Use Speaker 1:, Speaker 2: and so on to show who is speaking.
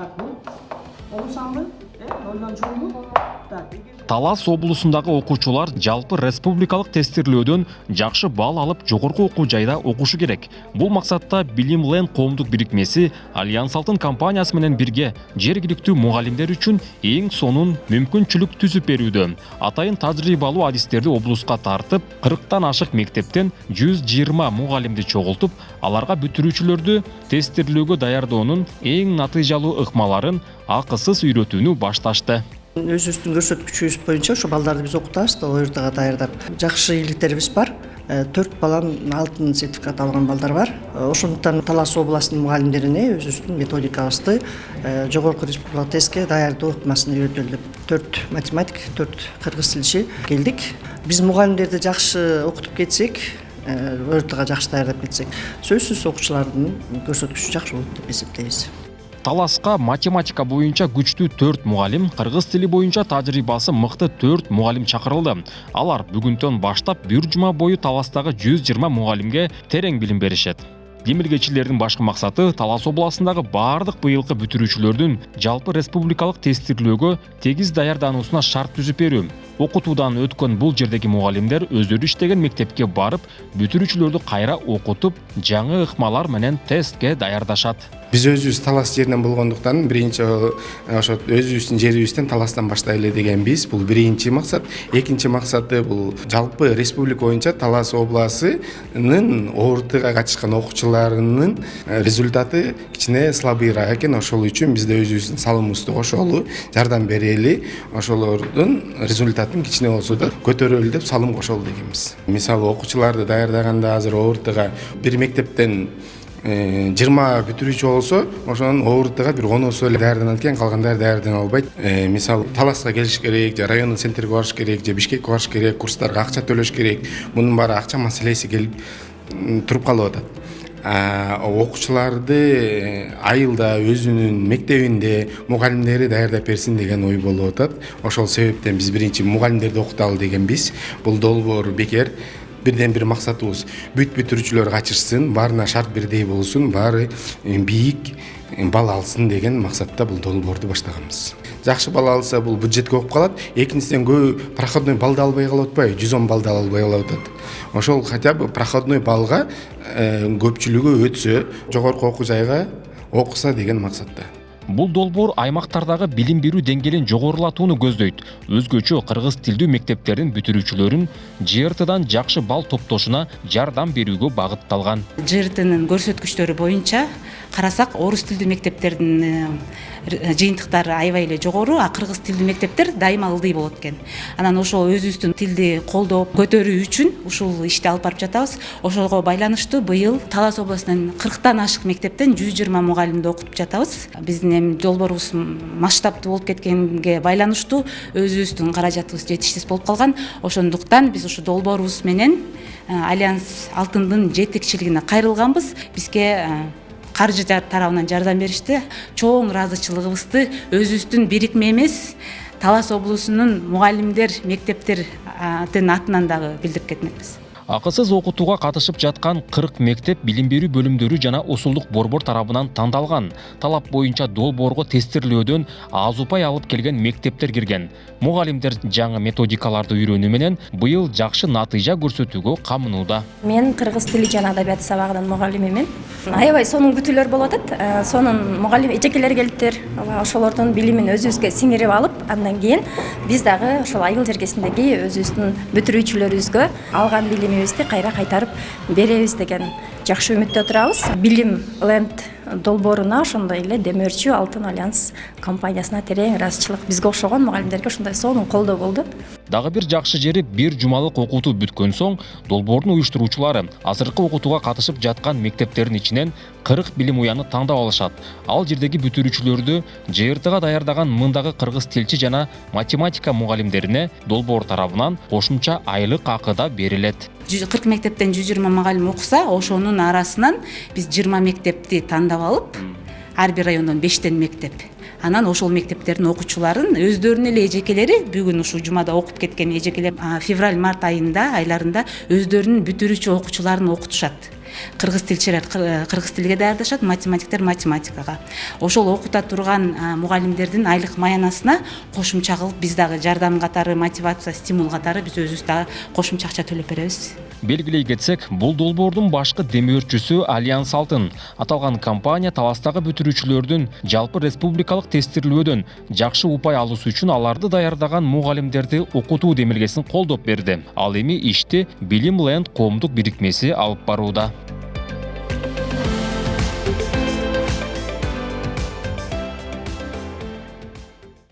Speaker 1: Так, ну, олусаңбы? Нолдан чоңбу? Так.
Speaker 2: Талас облусундагы окуучулар жалпы республикалык тестирлөөдөн жакшы бал алып жогорку окуу жайда окушу керек. Бул максатта Bilimland коомдук бирикмеси Альянс Алтын компаниясы менен бирге жергиликтүү мугалимдер үчүн эң сонун мүмкүнчүлүк түзүп берүүдө. Атайын тажрыйбалуу адистерди облуска тартып, 40тан ашык мектептен 120 мугалимди чогултуп, аларга бүтүрүүчүлөрдү тестирлөөгө даярдоонун эң натыйжалуу ыкмаларын акысыз үйрөтүүнү башташты.
Speaker 1: Өзүбүздүн көрсөткүчүбүз боюнча ошо балдарды биз окутабыз да ОРТга даярдап. Жакшы ийгиликтерибиз бар. 4 баланын алтын сертификат алган балдар бар. Ошондуктан Талас областынын мугалимдерине өзүбүздүн методикабызды жогорку республикалык тестке даярдоо ыкмасын үйрөтөлү деп 4 математик, 4 кыргыз тилчи келдик. Биз мугалимдерди жакшы окутуп кетсек, ОРТга жакшы даярдап кетсек, сөзсүз окуучулардын көрсөткүчү жакшы болот деп эсептейбиз.
Speaker 2: Таласка математика боюнча күчтүү 4 мугалим, кыргыз тили боюнча тажрыйбасы мыкты 4 мугалим чакырылды. Алар бүгүнтөн баштап 1 жума бою Таластагы 120 мугалимге терең билим беришет. Демилгечилердин башкы максаты Талас областындагы бардык быйылкы бүтүрүүчүлөрдүн жалпы республикалык тестирлөөгө тегиз даярдануусуна шарт түзүп берүү. Окутуудан өткөн бул жердеги мугалимдер өздөрү иштеген мектепке барып, бүтүрүүчүлөрдү кайра окутуп, жаңы ыкмалар менен тестке даярдашат.
Speaker 3: Биз өзүбүз Талас жеринен болгондуктан биринчи ошо өзүбүздүн жерибизден Таластан баштайлы дегенбиз. Бул биринчи максат. Экинчи максаты бул жалпы республика боюнча Талас областынын ОРТга катышкан окуучуларынын результаты кичине слабыйраак экен. Ошол үчүн биз да өзүбүздүн салымыбызды кошолу, жардам берели, ошолордун результатын кичине болсо да көтөрөлү деп салым кошолу дегенбиз. Мисалы окуучуларды даярдаганда азыр ОРТга бир мектептен 20 бүтүрүүчү болсо, ошонун ОРТга бир 10 эле даярданат экен, калгандары даярдана албайт. Мисалы Таласка келиш керек, же райондук центрге барыш керек, же Бишкекке барыш керек, курстарга акча төлөш керек. Мунун баары акча маселеси келип туруп калып атат. Окуучуларды айылда өзүнүн мектебинде мугалимдери даярдап берсин деген ой болуп атат. Ошол себептен биз биринчи мугалимдерди окуталы дегенбиз. Бул долбоор бекер. Бирден бир максатыбыз бүт бүтүрүүчүлөр катышсын, баарына шарт бирдей болсун, баары бийик бал алсын деген максатта бул долбоорду баштаганбыз. Жакшы бал алса бул бюджетке окуп калат. Экинчиден көп проходной балды албай калып атпайбы? 110 балды албай калып атат. Ошол хотя бы проходной балга көпчүлүгү өтсө, жогорку окуу жайга окуса деген максатта.
Speaker 2: Бул долбоор аймактардагы билим берүү деңгээлин жогорулатууну көздөйт. Өзгөчө кыргыз тилдүү мектептердин бүтүрүүчүлөрүн ЖРТдан жакшы бал топтошуна жардам берүүгө багытталган.
Speaker 4: ЖРТнын көрсөткүчтөрү боюнча карасак, орус тилдүү мектептердин жыйынтыктары аябай эле жогору, а кыргыз тилдүү мектептер дайыма ылдый болот экен. Анан ошол өзүбүздүн тилди колдоп көтөрүү үчүн ушул ишти алып барып жатабыз. Ошого байланыштуу быйыл Талас областынын 40тан ашык мектептен 120 мугалимди окутуп жатабыз. Биздин долбоорубуз масштабтуу болуп кеткенге байланыштуу өзүбүздүн каражатыбыз жетишсиз болуп калган. Ошондуктан биз ушу долбоорубуз менен Альянс Алтындын жетекчилигине кайрылганбыз. Бизге каржы тарабынан жардам беришти. Чоң ыраазычылыгыбызды өзүбүздүн бирикме эмес, Талас облусунун мугалимдер мектептердин атынан дагы билдирип кетмекпиз.
Speaker 2: Акысыз окутууга катышып жаткан 40 мектеп билим берүү бөлүмдөрү жана Усулдук борбор тарабынан тандалган. Талап боюнча долбоорго тестирлөөдөн аз упай алып келген мектептер кирген. Мугалимдер жаңы методикаларды үйрөнүү менен быйыл жакшы натыйжа көрсөтүүгө камынууда.
Speaker 5: Мен кыргыз тили жана адабияты сабагынын мугалимимин. Аябай сонун күтүүлөр болуп атат. Сонун мугалим эжекелер келиптир. Ошолордун билимин өзүбүзгө сиңирип алып, андан кийин биз дагы ошол айыл жергесиндеги өзүбүздүн бүтүрүүчүлөрүбүзгө алган билимибизди кайра кайтарып беребиз деген жакшы үмүттө турабыз. Bilimland долбооруна ошондой эле демөөрчү Алтын Альянс компаниясына терең ыраазычылык. Бизге окшогон мугалимдерге ушундай сонун колдоо болду.
Speaker 2: Дагы бир жакшы жери 1 жумалык окутуу бүткөн соң долбоордун уюштуруучулары азыркы окутууга катышып жаткан мектептердин ичинен 40 билим уяны тандап алышат. Ал жердеги бүтүрүүчүлөрдү ЖРТга даярдаган мындагы кыргыз тилчи жана математика мугалимдерине долбоор тарабынан кошумча айлык акы да берилет.
Speaker 4: 40 мектептен 120 мугалим окуса, ошонун арасынан биз 20 мектепти тандап алып, ар бир райондон 5тен мектеп. Анан ошол мектептердин окуучуларын өздөрүнүн эле эжекелери бүгүн ушул жумада окуп кеткен эжекелер февраль-март айларында өздөрүнүн бүтүрүүчү окуучуларын окутушат. кыргыз тилчилер кыргыз тилге даярдашат, математиктер математикага. Ошол окута турган мугалимдердин айлык маянасына кошумча кылып биз дагы жардам катары, мотивация, стимул катары биз өзүбүз дагы кошумча акча төлөп беребиз.
Speaker 2: Белгилей кетсек, бул долбоордун башкы демөөрчүсү Альянс Алтын. Аталган компания таластагы бүтүрүүчүлөрдүн жалпы республикалык тестирлөөдөн жакшы упай алуусу үчүн аларды даярдаган мугалимдерди окутуу демилгесин колдоп берди. Ал эми ишти Билим Ленд коомдук бирикмеси алып барууда.